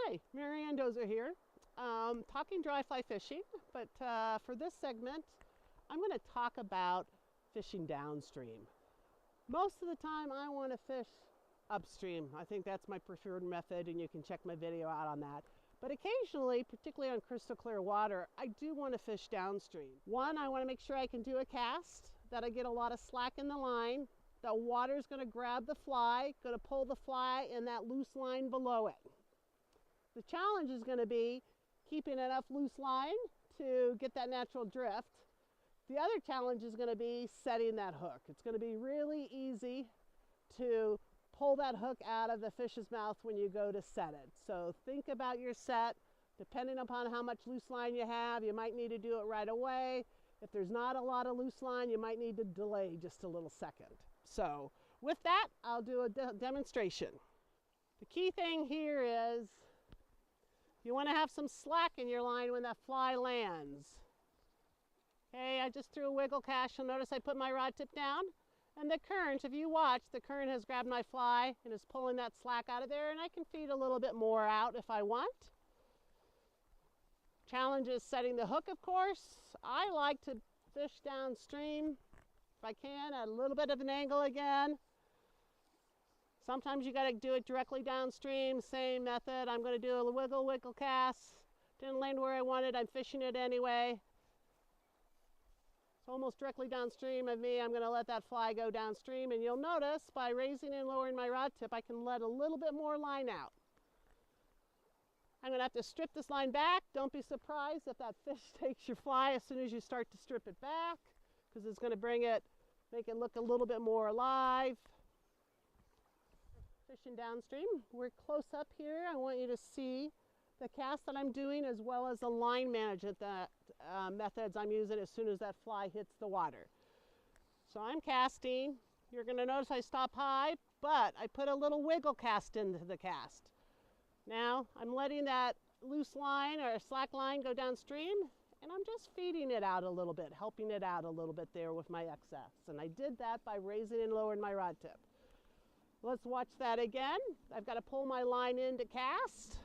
Hi, Mary Ann Dozer here, talking dry fly fishing, but for this segment, I'm going to talk about fishing downstream. Most of the time I want to fish upstream. I think that's my preferred method, and you can check my video out on that. But occasionally, particularly on crystal clear water, I do want to fish downstream. One, I want to make sure I can do a cast, that I get a lot of slack in the line. The water's going to grab the fly, going to pull the fly in that loose line below it. The challenge is going to be keeping enough loose line to get that natural drift. The other challenge is going to be setting that hook. It's going to be really easy to pull that hook out of the fish's mouth when you go to set it. So think about your set. Depending upon how much loose line you have, you might need to do it right away. If there's not a lot of loose line, you might need to delay just a little second. So with that, I'll do a demonstration. The key thing here is you want to have some slack in your line when that fly lands. Okay, I just threw a wiggle cast. You'll notice I put my rod tip down, and the current, if you watch, the current has grabbed my fly and is pulling that slack out of there, and I can feed a little bit more out if I want. Challenge is setting the hook, of course. I like to fish downstream if I can, at a little bit of an angle again. Sometimes you got to do it directly downstream, same method. I'm going to do a wiggle cast. Didn't land where I wanted, I'm fishing it anyway. It's almost directly downstream of me. I'm going to let that fly go downstream, and you'll notice by raising and lowering my rod tip, I can let a little bit more line out. I'm going to have to strip this line back. Don't be surprised if that fish takes your fly as soon as you start to strip it back, because it's going to make it look a little bit more alive. Fishing downstream, we're close up here. I want you to see the cast that I'm doing, as well as the line management methods I'm using as soon as that fly hits the water. So I'm casting. You're going to notice I stop high, but I put a little wiggle cast into the cast. Now I'm letting that loose line or slack line go downstream, and I'm just feeding it out a little bit, helping it out a little bit there with my excess. And I did that by raising and lowering my rod tip. Let's watch that again. I've got to pull my line in to cast.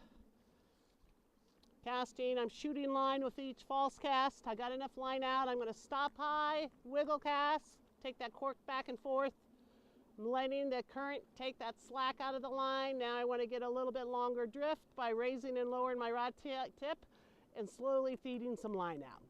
Casting, I'm shooting line with each false cast. I got enough line out. I'm going to stop high, wiggle cast, take that cork back and forth. I'm letting the current take that slack out of the line. Now I want to get a little bit longer drift by raising and lowering my rod tip and slowly feeding some line out.